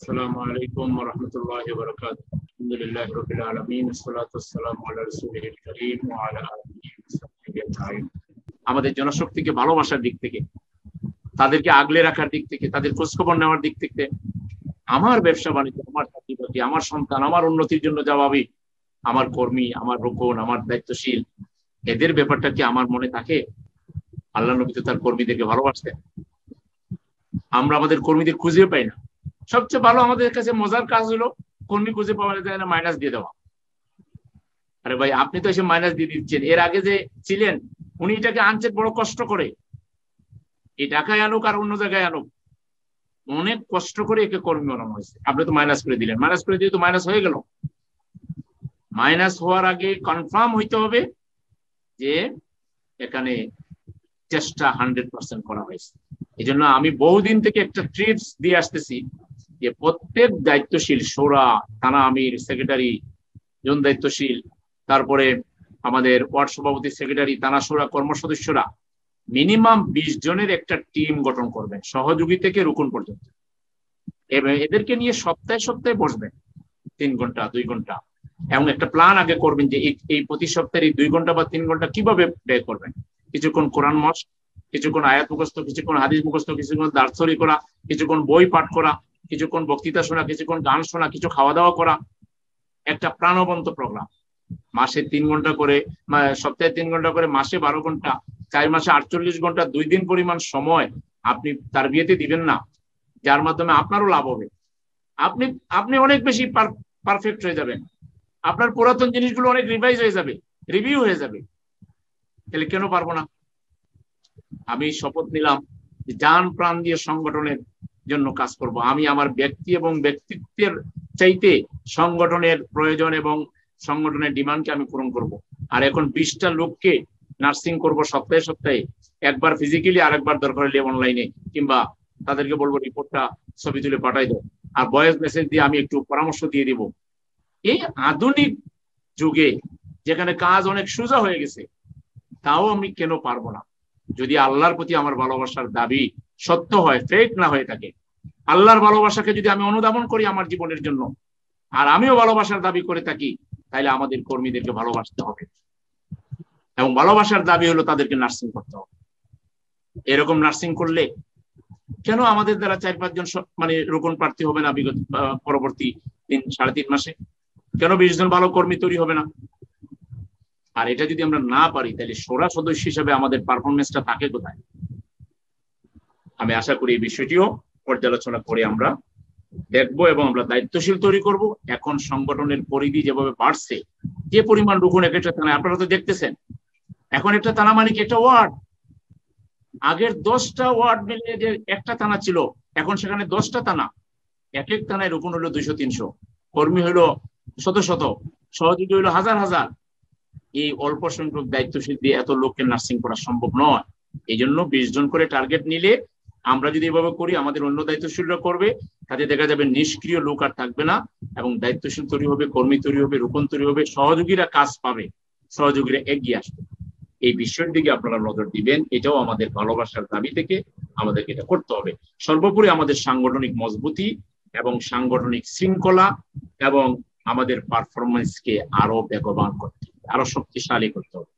السلام عليكم ورحمة الله وبركاته. الحمد لله رب العالمين والصلاة والسلام على رسوله الكريم وعلى آله وصحبه أجمعين. আমাদের জনশক্তিকে ভালোবাসার দিক থেকে, তাদেরকে আগলে রাখার দিক থেকে, তাদের খোঁজখবর নেওয়ার দিক থেকে, আমার ব্যবসা বাণিজ্য, আমার চাকরি বাকরি, আমার সন্তান, আমার উন্নতির জন্য জবাবি, আমার কর্মী, আমার রোকন, আমার দায়িত্বশীল, এদের ব্যাপারটা কি আমার মনে থাকে? আল্লাহ নবী তো তার কর্মীদেরকে ভালোবাসতেন। আমরা আমাদের কর্মীদের খুঁজে পাই না। সবচেয়ে ভালো আমাদের কাছে মজার কাজ হলো কর্মী খুঁজে পাওয়া যায় না, মাইনাস দিয়ে দেওয়া। আরে ভাই, আপনি তো এসে মাইনাস দিয়ে দিচ্ছেন। এর আগে যে ছিলেন উনি এটাকে আনছেন বড় কষ্ট করে, এই ঢাকায় আনুক আর অন্য জায়গায় আনুক, অনেক কষ্ট করে একে কর্মী বানানো হয়েছে। আপনি তো মাইনাস করে দিলেন, মাইনাস করে দিয়ে তো মাইনাস হয়ে গেল। মাইনাস হওয়ার আগে কনফার্ম হইতে হবে যে এখানে চেষ্টা 100% করা হয়েছে। এই জন্য আমি বহুদিন থেকে একটা ট্রিপস দিয়ে আসতেছি যে প্রত্যেক দায়িত্বশীল, শোরা, থানা আমির, সেক্রেটারি, জন দায়িত্বশীল, তারপরে আমাদের ওয়ার্ড সভাপতি, সেক্রেটারি, থানা শোরা, কর্ম সদস্যরা মিনিমাম 20 জনের একটা টিম গঠন করবেন, সহযোগী থেকে রুকন পর্যন্ত। এদেরকে নিয়ে সপ্তাহে সপ্তাহে বসবেন 3 ঘন্টা 2 ঘন্টা, এবং একটা প্ল্যান আগে করবেন যে এই প্রতি সপ্তাহে 2 ঘন্টা বা 3 ঘন্টা কিভাবে ব্যয় করবেন। কিছুক্ষণ কোরআন মাস্ক, কিছুক্ষণ আয়াত মুখস্থ, কিছুক্ষণ হাদিস মুখস্থ, কিছুক্ষণ দার্শনিক করা, কিছুক্ষণ বই পাঠ করা, কিছুক্ষণ বক্তৃতা শোনা, কিছুক্ষণ গান শোনা, কিছু খাওয়া দাওয়া করা। একটা প্রাণবন্ত প্রোগ্রাম। মাসে 3 ঘন্টা করে, সপ্তাহে 3 ঘন্টা করে, মাসে 12 ঘন্টা, 4 মাসে 48 ঘন্টা, 2 দিন পরিমাণ সময় আপনি তার বিয়েতে দিবেন না, যার মাধ্যমে আপনারও লাভ হবে। আপনি অনেক বেশি পারফেক্ট হয়ে যাবেন। আপনার পুরাতন জিনিসগুলো অনেক রিভাইজ হয়ে যাবে, রিভিউ হয়ে যাবে। তাহলে কেন পারবো না? আমি শপথ নিলাম যে জান প্রাণ দিয়ে সংগঠনের জন্য কাজ করব। আমি আমার ব্যক্তি এবং ব্যক্তিত্বের চাইতে সংগঠনের প্রয়োজন এবং সংগঠনের ডিমান্ডকে আমি পূরণ করব। আর এখন 20টা লোককে নার্সিং করব সপ্তাহে সপ্তাহে, একবার ফিজিক্যালি, আরেকবার দরকার হলে অনলাইনে, কিংবা তাদেরকে বলবো রিপোর্টটা ছবি তুলে পাঠাই দাও, আর ভয়েস মেসেজ দিয়ে আমি একটু পরামর্শ দিয়ে দিব। এই আধুনিক যুগে যেখানে কাজ অনেক সোজা হয়ে গেছে, তাও আমি কেন পারবো না? যদি আল্লাহর প্রতি আমার ভালোবাসার দাবি সত্য হয়, ফেক না হয়ে থাকে, আল্লাহর ভালোবাসাকে যদি আমি অনুধাবন করি আমার জীবনের জন্য, আর আমিও ভালোবাসার দাবি করে থাকি, তাহলে আমাদের কর্মীদেরকে ভালোবাসতে হবে। এবং ভালোবাসার দাবি হলো তাদেরকে নার্সিং করতে হবে। এরকম নার্সিং করলে কেন আমাদের দ্বারা 4-5 জন রোকন প্রার্থী হবে না বিগত পরবর্তী 3-3.5 মাসে? কেন 20 জন ভালো কর্মী তৈরি হবে না? আর এটা যদি আমরা না পারি, তাহলে শোরা সদস্য হিসেবে আমাদের পারফরমেন্সটা থাকে কোথায়? আমি আশা করি এই বিষয়টিও পর্যালোচনা করে আমরা দেখবো এবং আমরা দায়িত্বশীল তৈরি করব। এখন সংগঠনের পরিধি যেভাবে বাড়ছে, যে পরিমাণ রুকন এক একটা থানায়, আপনারা তো দেখতেছেন। এখন একটা থানা মানে কি একটা ওয়ার্ড। আগের 10টা ওয়ার্ড মিলিয়ে যে একটা থানা ছিল, এখন সেখানে 10টা থানা। এক এক থানায় রুকন হলো 200-300, কর্মী হলো শত শত, সহযোগী হলো হাজার হাজার। এই অল্প সংখ্যক দায়িত্বশীল দিয়ে এত লোককে নার্সিং করা সম্ভব নয়। এই জন্য 20 জন করে টার্গেট নিলে, আমরা যদি এভাবে করি, আমাদের অন্য দায়িত্বশীলরা করবে, তাতে দেখা যাবে নিষ্ক্রিয় লোক আর থাকবে না, এবং দায়িত্বশীল তৈরি হবে, কর্মী তৈরি হবে, রোকন তৈরি হবে, সহযোগীরা কাজ পাবে, সহযোগীরা এগিয়ে আসবে। এই বিষয়ের দিকে আপনারা নজর দিবেন। এটাও আমাদের ভালোবাসার দাবি থেকে আমাদেরকে এটা করতে হবে। সর্বোপরি আমাদের সাংগঠনিক মজবুতি এবং সাংগঠনিক শৃঙ্খলা এবং আমাদের পারফরমেন্সকে আরো বেগবান করতে হবে, আরো শক্তিশালী করতে হবে।